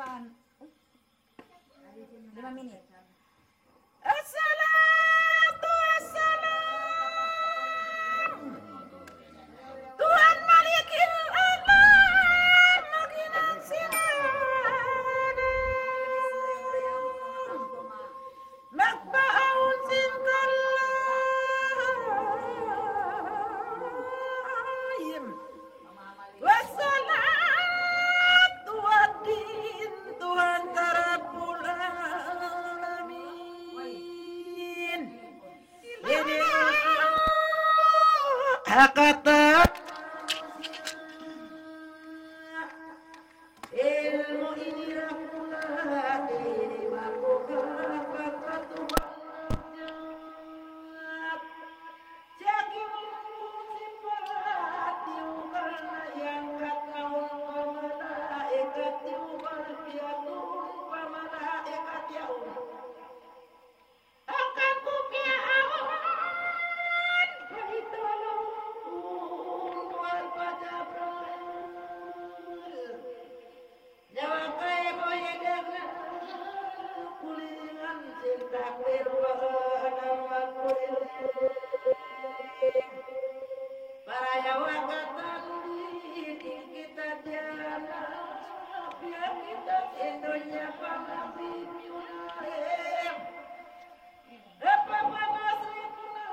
Tuhan. 5 menit. Assalatu wassalam Tuhan Malikil Alam Maginan Sinan Makba'un Sinkallayim Wassalatu waddin Tuhan Rabbul Alamin Ini Hakata ilmu ini rahmulah ini makhlukah kata Tuhan jadi sifat tiukarna yang kata malaikat tiukar tiadun malaikat yaum akan kupiawan baitolong wal pajabril nyawa kaya boye dagna kulingan cinta perwahan makulil para nyawa katan di kita jana biar kita Indonesia pangabdi miunahem apa panasrikna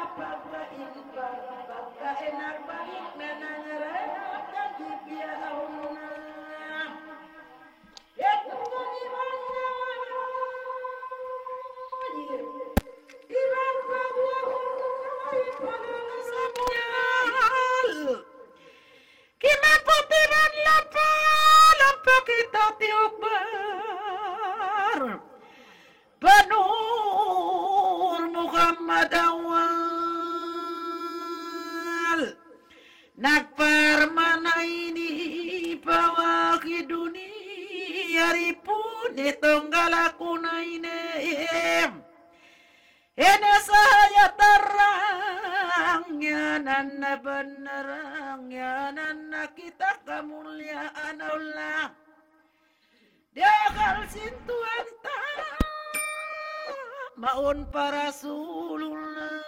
apa ikhbar apa enak balik nananyara jadi biauna ya tunggu banyak Iran bahwa pada samuel kima putiran lapa kita tiukbar Banur Muhammad awal Nagparmana ini bawa ke dunia ripun itonggal aku nainem ini saya terangnya nana benerangnya nana kita kemuliaan Allah dia kalsintuan maun para sulullah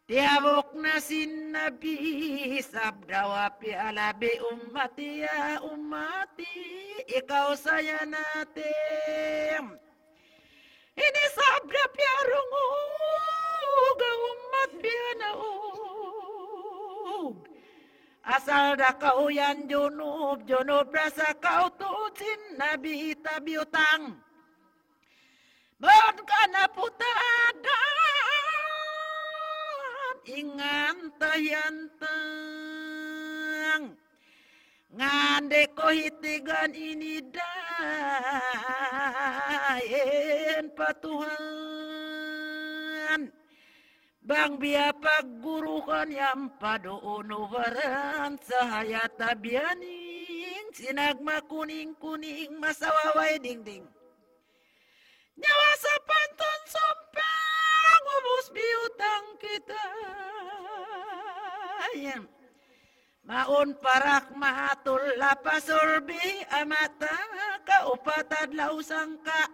tiabok nasin nabi sabda wapi ala bi ummati ya ummati ikau saya natem ini sabda piarungu ga umat pianaug asal dah kau yang junub rasa kau tucin nabi tabi utang Berkana putadan ingan tayantang ngande ko hitigan ini dayen patuhan Bang biapa gurukan yang padu unuwaran sahaya tabianing sinagma kuning-kuning masawaway ding-ding nyawa sa panton sompang ubus biutang kita maun parak mahatul lapasurbi amata kaupatan lausangka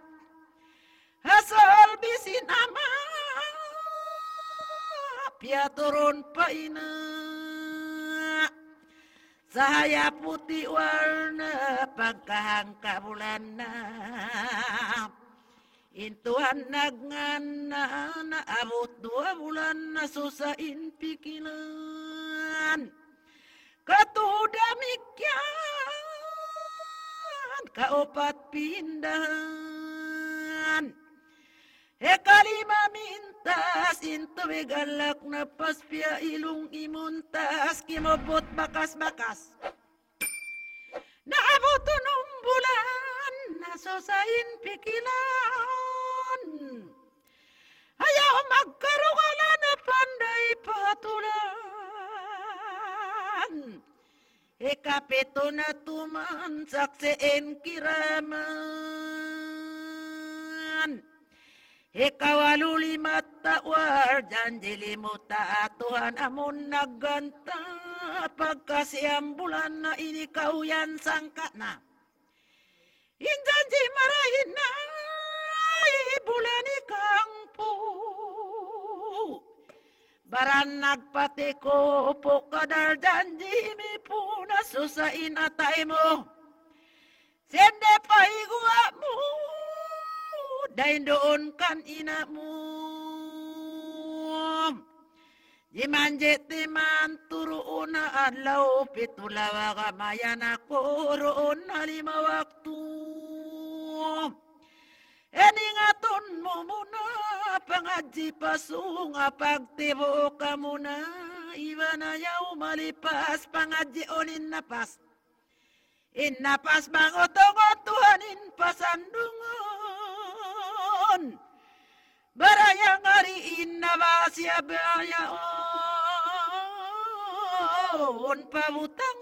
hasol bisin ama pia turun paina Sahaya putih warna pagkahangka bulan na Intuan nagngana na abot 2 bulan na susain pikilan Katudamikyan kaopat pindahan Kalima mintas into galak na paspia ilung imuntas kimobot bakas-bakas Naabot 6 bulan nasusain pikilan Ayaw magkarugala na panday patulan Kapito na tuman sakseen kiraman Ikawalu lima tawar janji limuta Tuhan amun naganta pagkasiam bulan na ini kau yan sangka na. Injanji marahin na bulan ikang po. Baran nagpati ko po kadar janji mi po nasusain atay mo. Sende pa igwa mo. Dain doon kan ina mo. Jimanje timan turuun na adlaw pitulawa kamayan ako roon na 5 waktu. Eningaton mo muna pangadji pasunga pagtibo ka muna. Iba na yaw malipas pangadji onin napas. Innapas mangotongotuhanin pasandungon. Barayang ariin na basya bayaon. Pabutang